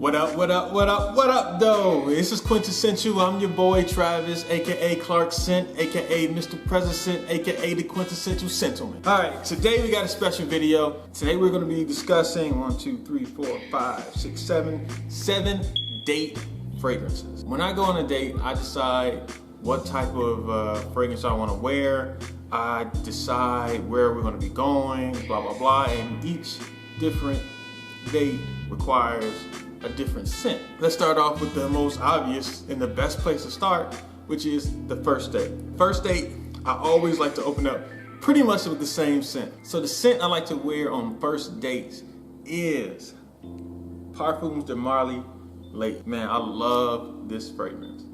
What up, what up, what up, what up, though? This is QuinteScential. I'm your boy, Travis, aka Clark Scent, aka Mr. President, aka the Quintessential Gentleman. Alright, today we got a special video. Today we're going to be discussing 7 date fragrances. When I go on a date, I decide what type of fragrance I want to wear. I decide where we're going to be going, blah, blah, blah, and each different date requires a different scent. Let's start off with the most obvious and the best place to start, which is the first date. First date, I always like to open up pretty much with the same scent. So the scent I like to wear on first dates is Parfums de Marly Lake. Man, I love this fragrance.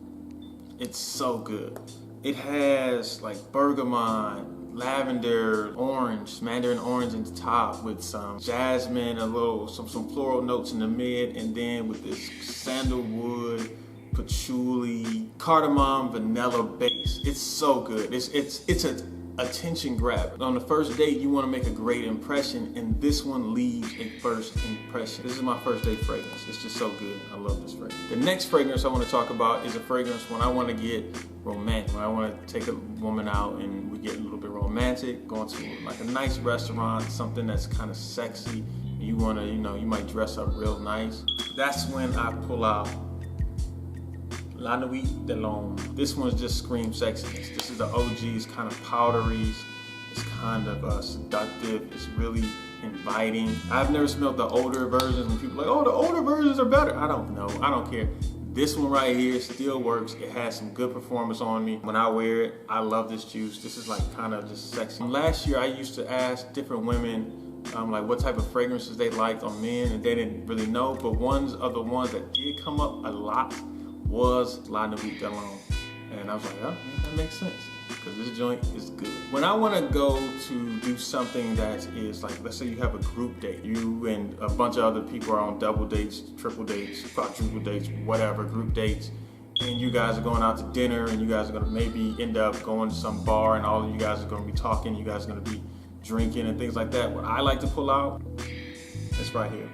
It's so good. It has like bergamot, lavender, orange, mandarin orange in the top with some jasmine, some floral notes in the mid, and then with this sandalwood, patchouli, cardamom, vanilla base. It's so good. It's an attention grab. On the first date, you want to make a great impression, and this one leaves a first impression. This is my first date fragrance. It's just so good. I love this fragrance. The next fragrance I want to talk about is a fragrance when I want to get romantic, when I want to take a woman out and we get a little bit romantic, going to like a nice restaurant, something that's kind of sexy. You want to, you might dress up real nice. That's when I pull out La Nuit de l'Homme. This one's just scream sexiness. This is the OG. It's kind of powdery. It's kind of seductive. It's really inviting. I've never smelled the older versions when people are like, oh, the older versions are better. I don't know. I don't care. This one right here still works. It has some good performance on me. When I wear it, I love this juice. This is like kind of just sexy. Last year, I used to ask different women like what type of fragrances they liked on men, and they didn't really know. But one of the ones that did come up a lot was La Nuit de l'Homme. And I was like, oh, yeah, that makes sense, because this joint is good. When I want to go to do something that is like, let's say you have a group date, you and a bunch of other people are on double dates, triple dates, quadruple dates, whatever, group dates, and you guys are going out to dinner, and you guys are going to maybe end up going to some bar, and all of you guys are going to be talking, you guys are going to be drinking and things like that. What I like to pull out is right here.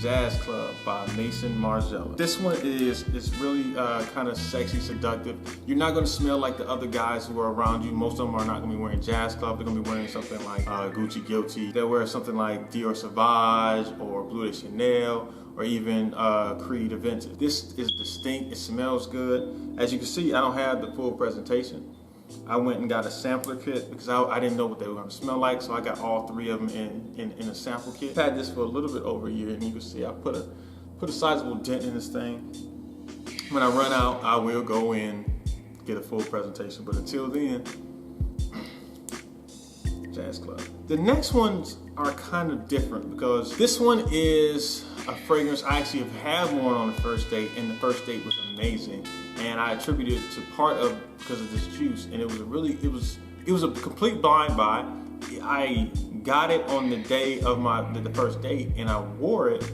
Jazz Club by Maison Margiela. This one is really kind of sexy, seductive. You're not going to smell like the other guys who are around you. Most of them are not going to be wearing Jazz Club. They're going to be wearing something like Gucci Guilty. They'll wear something like Dior Sauvage or Bleu de Chanel, or even Creed Aventus. This is distinct. It smells good. As you can see, I don't have the full presentation. I went and got a sampler kit because I didn't know what they were going to smell like, so I got all three of them in a sample kit. I've had this for a little bit over a year, and you can see I put a sizable dent in this thing. When I run out, I will go in, get a full presentation, but until then, Jazz Club. The next ones are kind of different because this one is a fragrance I actually have had worn on the first date, and the first date was amazing. And I attribute it to part of because of this juice, and it was a complete blind buy. I got it on the day of the first date, and I wore it,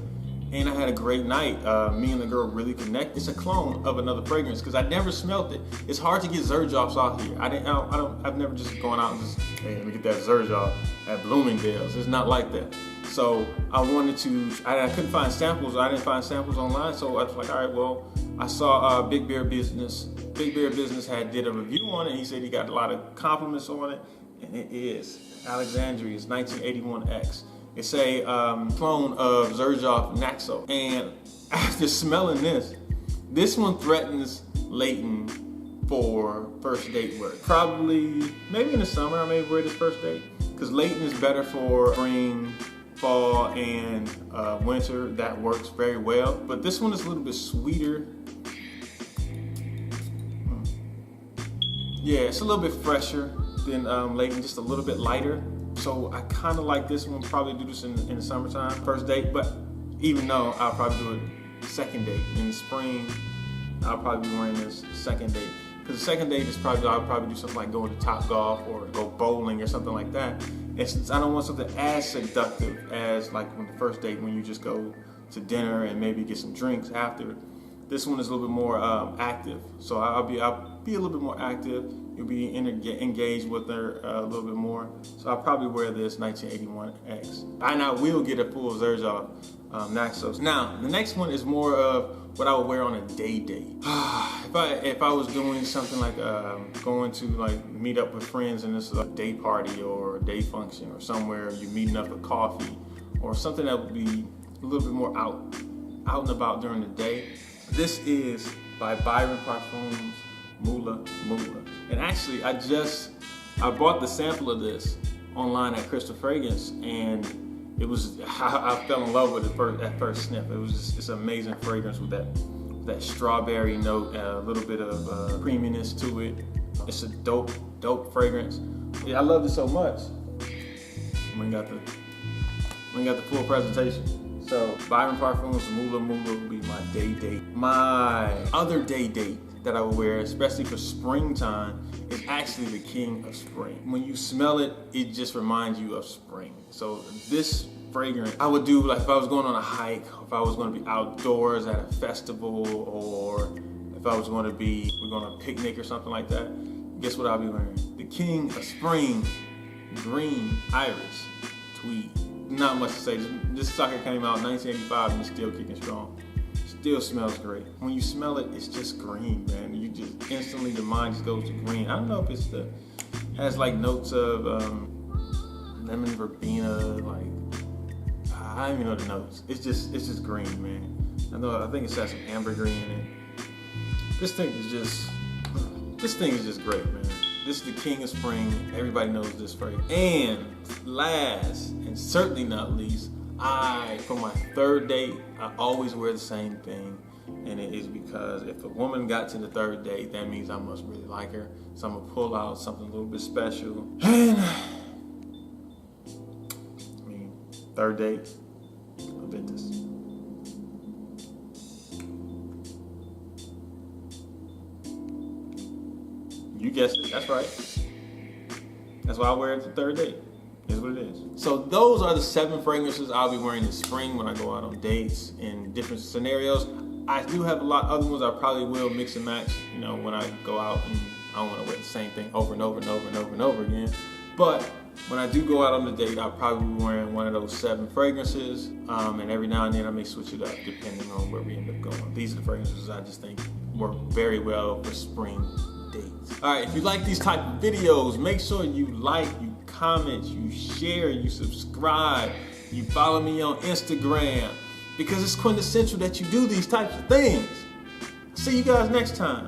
and I had a great night. Me and the girl really connected. It's a clone of another fragrance because I never smelled it. It's hard to get Zerjoffs out here. I've never just gone out and just, hey, let me get that Zerjoff at Bloomingdale's. It's not like that. So I wanted to, I couldn't find samples. I didn't find samples online, so I was like, all right, well, I saw Big Bear Business. Big Bear Business did a review on it. He said he got a lot of compliments on it, and it is Alexandria's 1981X. It's a clone of Xerjoff Naxo, and after smelling this one threatens Layton for first date work. Probably, maybe in the summer I may wear this first date, because Layton is better for spring, fall, and winter. That works very well, but this one is a little bit sweeter. Yeah, it's a little bit fresher than Layton, just a little bit lighter. So I kind of like this one. Probably do this in the summertime, first date, but even though I'll probably do it second date. In the spring, I'll probably be wearing this second date. Because the second date is I'll probably do something like go to Topgolf or go bowling or something like that. And since I don't want something as seductive as like on the first date when you just go to dinner and maybe get some drinks after, this one is a little bit more active. So I'll be a little bit more active. You'll be engaged with her a little bit more. So I'll probably wear this 1981X. And I will get a full Xerjoff Naxos. Now, the next one is more of what I would wear on a day. If I was doing something like going to like meet up with friends and this is a day party or a day function or somewhere you're meeting up for coffee or something that would be a little bit more out and about during the day. This is by Byron Parfums Mula Mula. And actually I bought the sample of this online at Crystal Fragrance, and it was, I fell in love with it at first sniff. It was just this amazing fragrance with that strawberry note, a little bit of creaminess to it. It's a dope fragrance. Yeah, I loved it so much. We got the full presentation. So Byron Parfums Mula Mula will be my day date. My other day date that I would wear, especially for springtime, is actually the King of Spring. When you smell it, it just reminds you of spring. So this fragrance, I would do like if I was going on a hike, if I was going to be outdoors at a festival, or if I was going to be, we're going on a picnic or something like that. Guess what I'll be wearing? The King of Spring Green Iris Tweed. Not much to say. This sucker came out in 1985 and it's still kicking strong. Still smells great. When you smell it, it's just green, man. You just instantly, the mind just goes to green. I don't know if it's has like notes of lemon verbena, like I don't even know the notes. It's just green, man. I think it has some ambergris in it. This thing is just great, man. This is the King of Spring. Everybody knows this fragrance. And last, and certainly not least, for my third date, I always wear the same thing. And it is because if a woman got to the third date, that means I must really like her. So I'm gonna pull out something a little bit special. And third date, Ventus. You guessed it, that's right. That's why I wear it the third date. Is what it is. So those are the 7 fragrances I'll be wearing in spring when I go out on dates in different scenarios. I do have a lot of other ones I probably will mix and match, when I go out, and I don't want to wear the same thing over and over and over and over and over again. But when I do go out on the date, I'll probably be wearing one of those 7 fragrances, and every now and then I may switch it up depending on where we end up going. These are the fragrances I just think work very well for spring dates. All right, if you like these type of videos, make sure you like, you comment, you share, you subscribe, you follow me on Instagram, because it's quintessential that you do these types of things. See you guys next time.